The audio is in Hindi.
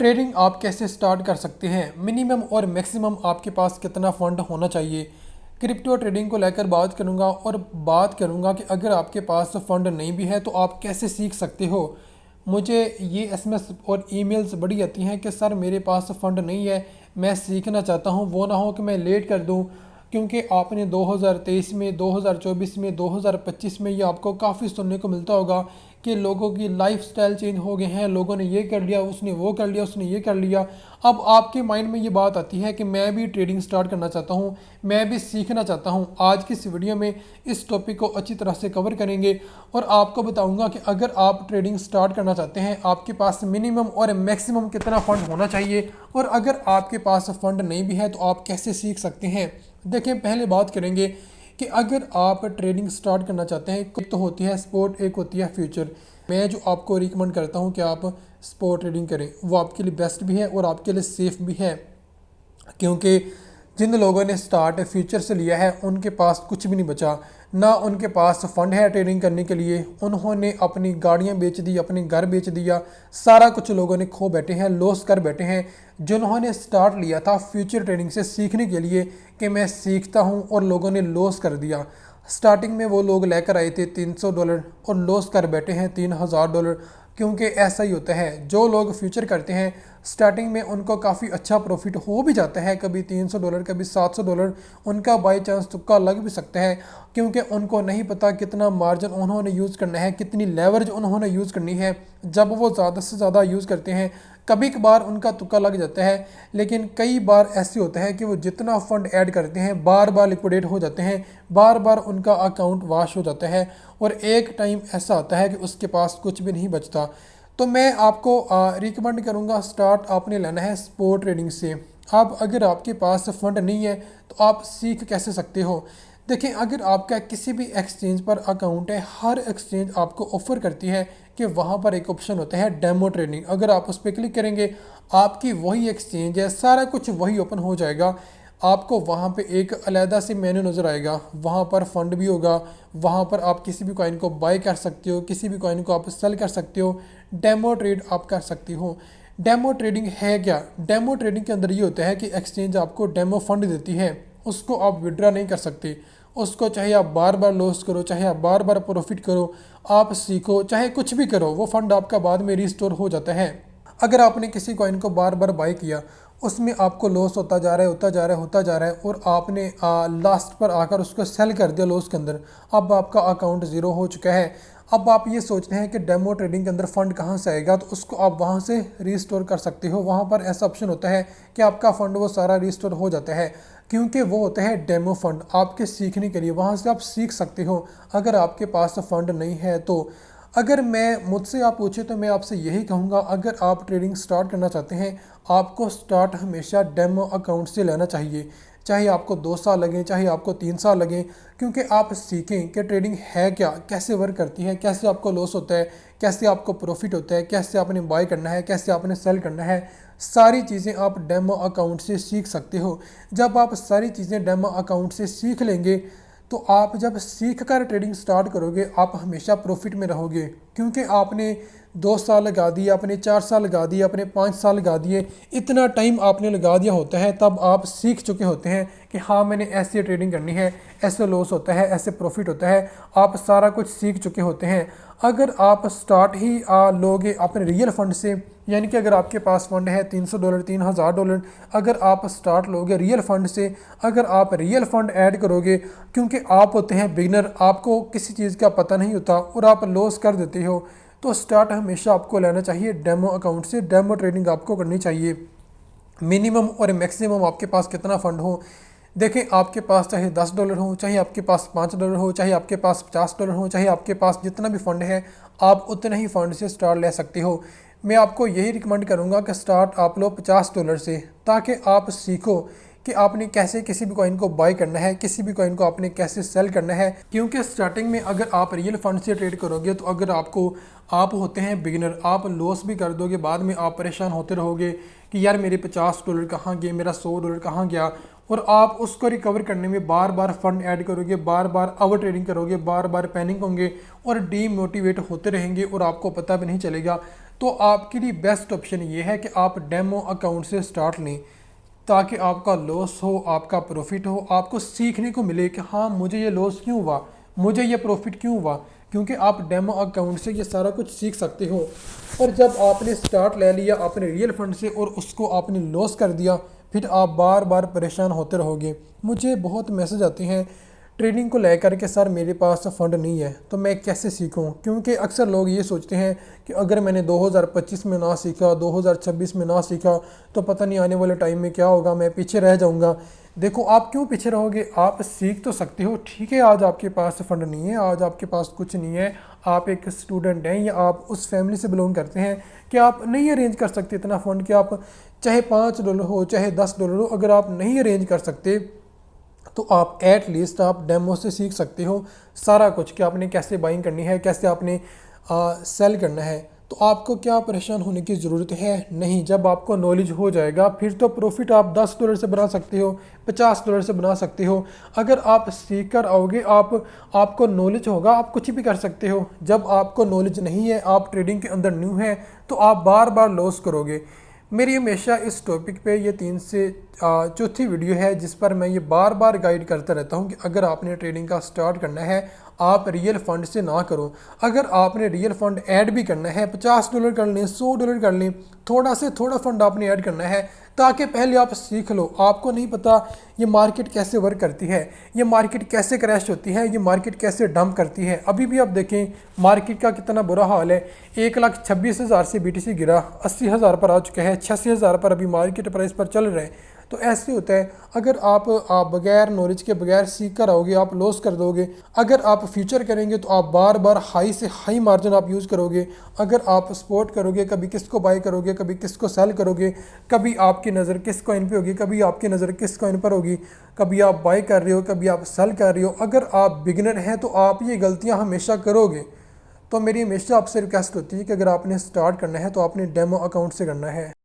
ट्रेडिंग आप कैसे स्टार्ट कर सकते हैं, मिनिमम और मैक्सिमम आपके पास कितना फ़ंड होना चाहिए। क्रिप्टो ट्रेडिंग को लेकर बात करूंगा और बात करूंगा कि अगर आपके पास फ़ंड नहीं भी है तो आप कैसे सीख सकते हो। मुझे ये एसएमएस और ईमेल्स बड़ी आती हैं कि सर मेरे पास फ़ंड नहीं है, मैं सीखना चाहता हूँ, वो ना हो कि मैं लेट कर दूँ। क्योंकि आपने 2023 में, 2024 में, 2025 में ये आपको काफ़ी सुनने को मिलता होगा कि लोगों की लाइफस्टाइल चेंज हो गए हैं, लोगों ने ये कर लिया, उसने वो कर लिया, उसने ये कर लिया। अब आपके माइंड में ये बात आती है कि मैं भी ट्रेडिंग स्टार्ट करना चाहता हूँ, मैं भी सीखना चाहता हूँ। आज की इस वीडियो में इस टॉपिक को अच्छी तरह से कवर करेंगे और आपको बताऊंगा कि अगर आप ट्रेडिंग स्टार्ट करना चाहते हैं आपके पास मिनिमम और मैक्सिमम कितना फ़ंड होना चाहिए, और अगर आपके पास फ़ंड नहीं भी है तो आप कैसे सीख सकते हैं। देखिए, पहले बात करेंगे कि अगर आप ट्रेडिंग स्टार्ट करना चाहते हैं, एक तो होती है स्पोर्ट, एक होती है फ्यूचर। मैं जो आपको रिकमेंड करता हूं कि आप स्पोर्ट ट्रेडिंग करें, वो आपके लिए बेस्ट भी है और आपके लिए सेफ़ भी है। क्योंकि जिन लोगों ने स्टार्ट फ्यूचर से लिया है उनके पास कुछ भी नहीं बचा, ना उनके पास फंड है ट्रेडिंग करने के लिए। उन्होंने अपनी गाड़ियां बेच दी, अपने घर बेच दिया, सारा कुछ लोगों ने खो बैठे हैं, लॉस कर बैठे हैं। जिन्होंने स्टार्ट लिया था फ्यूचर ट्रेडिंग से सीखने के लिए कि मैं सीखता हूं, और लोगों ने लॉस कर दिया। स्टार्टिंग में वो लोग लेकर आए थे $300 और लॉस कर बैठे हैं $3000। क्योंकि ऐसा ही होता है, जो लोग फ्यूचर करते हैं स्टार्टिंग में उनको काफ़ी अच्छा प्रॉफिट हो भी जाता है, कभी $300 कभी $700 उनका बाई चांस तुक्का लग भी सकता है। क्योंकि उनको नहीं पता कितना मार्जिन उन्होंने यूज़ करना है, कितनी लेवरेज उन्होंने यूज़ करनी है। जब वो ज़्यादा से ज़्यादा यूज़ करते हैं कभी कभार उनका तुक्का लग जाता है, लेकिन कई बार ऐसे होता है कि वो जितना फंड ऐड करते हैं बार बार लिक्विडेट हो जाते हैं, बार बार उनका अकाउंट वॉश हो जाता है, और एक टाइम ऐसा आता है कि उसके पास कुछ भी नहीं बचता। तो मैं आपको रिकमेंड करूंगा, स्टार्ट आपने लेना है स्पोर्ट ट्रेडिंग से। अब अगर आपके पास फंड नहीं है तो आप सीख कैसे सकते हो। देखें, अगर आपका किसी भी एक्सचेंज पर अकाउंट है, हर एक्सचेंज आपको ऑफर करती है कि वहाँ पर एक ऑप्शन होता है डेमो ट्रेडिंग। अगर आप उस पर क्लिक करेंगे आपकी वही एक्सचेंज है, सारा कुछ वही ओपन हो जाएगा। आपको वहाँ पे एक अलहदा से मेन्यू नज़र आएगा, वहाँ पर फंड भी होगा, वहाँ पर आप किसी भी कॉइन को बाय कर सकते हो, किसी भी कॉइन को आप सेल कर सकते हो, डेमो ट्रेड आप कर सकते हो। डेमो ट्रेडिंग है क्या? डेमो ट्रेडिंग के अंदर ये होता है कि एक्सचेंज आपको डेमो फंड देती है, उसको आप विड्रा नहीं कर सकते। उसको चाहे आप बार बार लॉस करो, चाहे आप बार बार प्रॉफिट करो, आप सीखो, चाहे कुछ भी करो, वो फंड आपका बाद में रिस्टोर हो जाता है। अगर आपने किसी कॉइन को बार बार बाय किया, उसमें आपको लॉस होता जा रहा है, होता जा रहा है, होता जा रहा है, और आपने लास्ट पर आकर उसको सेल कर दिया लॉस के अंदर, अब आपका अकाउंट ज़ीरो हो चुका है। अब आप ये सोच रहे हैं कि डेमो ट्रेडिंग के अंदर फंड कहाँ से आएगा, तो उसको आप वहाँ से रीस्टोर कर सकते हो। वहाँ पर ऐसा ऑप्शन होता है कि आपका फ़ंड वो सारा रीस्टोर हो जाता है, क्योंकि वो होता है डेमो फंड आपके सीखने के लिए, वहाँ से आप सीख सकते हो अगर आपके पास फंड नहीं है तो। अगर मैं मुझसे आप पूछे तो मैं आपसे यही कहूँगा, अगर आप ट्रेडिंग स्टार्ट करना चाहते हैं आपको स्टार्ट हमेशा डेमो अकाउंट से लेना चाहिए। चाहे आपको 2 साल लगें, चाहे आपको 3 साल लगें, क्योंकि आप सीखें कि ट्रेडिंग है क्या, कैसे वर्क करती है, कैसे आपको लॉस होता है, कैसे आपको प्रॉफिट होता है, कैसे आपने बाय करना है, कैसे आपने सेल करना है। सारी चीज़ें आप डेमो अकाउंट से सीख सकते हो। जब आप सारी चीज़ें डेमो अकाउंट से सीख लेंगे तो आप जब सीख कर ट्रेडिंग स्टार्ट करोगे आप हमेशा प्रॉफिट में रहोगे। क्योंकि आपने 2 साल लगा दिए, आपने 4 साल लगा दिए, आपने 5 साल लगा दिए, इतना टाइम आपने लगा दिया होता है, तब आप सीख चुके होते हैं कि हाँ मैंने ऐसे ट्रेडिंग करनी है, ऐसे लॉस होता है, ऐसे प्रॉफिट होता है। आप सारा कुछ सीख चुके होते हैं। अगर आप स्टार्ट ही लोगे अपने रियल फंड से, यानी कि अगर आपके पास फंड है $300 $3000, अगर आप स्टार्ट लोगे रियल फंड से, अगर आप रियल फंड ऐड करोगे, क्योंकि आप होते हैं बिगनर, आपको किसी चीज़ का पता नहीं होता और आप लॉस कर देते हो, तो स्टार्ट हमेशा आपको लेना चाहिए डेमो अकाउंट से। डेमो ट्रेडिंग आपको करनी चाहिए। मिनिमम और मैक्सिमम आपके पास कितना फ़ंड हो। देखें, आपके पास चाहे $10 हो, चाहे आपके पास $5 हो, चाहे आपके पास $50 हो, चाहे आपके पास जितना भी फ़ंड है आप उतने ही फ़ंड से स्टार्ट ले सकते हो। मैं आपको यही रिकमेंड करूँगा कि स्टार्ट आप लो $50 से, ताकि आप सीखो कि आपने कैसे किसी भी कॉइन को बाय करना है, किसी भी कॉइन को आपने कैसे सेल करना है। क्योंकि स्टार्टिंग में अगर आप रियल फंड से ट्रेड करोगे तो अगर आप होते हैं बिगिनर, आप लॉस भी कर दोगे, बाद में आप परेशान होते रहोगे कि यार मेरे $50 कहाँ गए, मेरा $100 कहाँ गया, और आप उसको रिकवर करने में बार बार फंड ऐड करोगे, बार बार ओवर ट्रेडिंग करोगे, बार बार पैनिक होंगे और डीमोटिवेट होते रहेंगे और आपको पता भी नहीं चलेगा। तो आपके लिए बेस्ट ऑप्शन ये है कि आप डेमो अकाउंट से स्टार्ट लें, ताकि आपका लॉस हो, आपका प्रॉफिट हो, आपको सीखने को मिले कि हाँ मुझे ये लॉस क्यों हुआ, मुझे ये प्रॉफिट क्यों हुआ, क्योंकि आप डेमो अकाउंट से ये सारा कुछ सीख सकते हो। और जब आपने स्टार्ट ले लिया अपने रियल फंड से और उसको आपने लॉस कर दिया, फिर आप बार बार परेशान होते रहोगे। मुझे बहुत मैसेज आते हैं ट्रेडिंग को लेकर के, सर मेरे पास फंड नहीं है तो मैं कैसे सीखूं, क्योंकि अक्सर लोग ये सोचते हैं कि अगर मैंने 2025 में ना सीखा, 2026 में ना सीखा तो पता नहीं आने वाले टाइम में क्या होगा, मैं पीछे रह जाऊंगा। देखो आप क्यों पीछे रहोगे, आप सीख तो सकते हो। ठीक है आज आपके पास फंड नहीं है, आज आपके पास कुछ नहीं है, आप एक स्टूडेंट हैं या आप उस फैमिली से बिलोंग करते हैं कि आप नहीं अरेंज कर सकते इतना फ़ंड कि आप चाहे $5 हो चाहे $10 हो, अगर आप नहीं अरेंज कर सकते तो आप एट लीस्ट आप डेमो से सीख सकते हो सारा कुछ कि आपने कैसे बाइंग करनी है, कैसे आपने सेल करना है। तो आपको क्या परेशान होने की ज़रूरत है नहीं। जब आपको नॉलेज हो जाएगा फिर तो प्रॉफिट आप $10 से बना सकते हो, $50 से बना सकते हो। अगर आप सीख कर आओगे, आपको नॉलेज होगा, आप कुछ भी कर सकते हो। जब आपको नॉलेज नहीं है, आप ट्रेडिंग के अंदर न्यू है, तो आप बार बार लॉस करोगे। मेरी हमेशा इस टॉपिक पे ये 3 से चौथी वीडियो है जिस पर मैं ये बार बार गाइड करता रहता हूँ कि अगर आपने ट्रेडिंग का स्टार्ट करना है, आप रियल फंड से ना करो। अगर आपने रियल फंड ऐड भी करना है, $50 कर लें, $100 कर लें, थोड़ा से थोड़ा फंड आपने ऐड करना है ताकि पहले आप सीख लो। आपको नहीं पता ये मार्केट कैसे वर्क करती है, ये मार्केट कैसे क्रैश होती है, ये मार्केट कैसे डंप करती है। अभी भी आप देखें मार्केट का कितना बुरा हाल है। 1,26,000 से BTC गिरा, 80,000 पर आ चुका है, 86,000 पर अभी मार्केट प्राइस पर चल रहे हैं। तो ऐसे होता है, अगर आप बगैर नॉलेज के बगैर सीख कर आओगे आप लॉस कर दोगे। अगर आप फ्यूचर करेंगे तो आप बार बार हाई से हाई मार्जिन आप यूज़ करोगे। अगर आप स्पोर्ट करोगे, कभी किसको बाय करोगे, कभी किसको सेल करोगे, कभी आपकी नज़र किस कॉइन पे होगी, कभी आपकी नज़र किस कॉइन पर होगी, कभी आप बाय कर रहे हो, कभी आप सेल कर रहे हो। अगर आप बिगिनर हैं तो आप ये गलतियाँ हमेशा करोगे। तो मेरी हमेशा आपसे रिक्वेस्ट होती है कि अगर आपने स्टार्ट करना है तो आपने डेमो अकाउंट से करना है।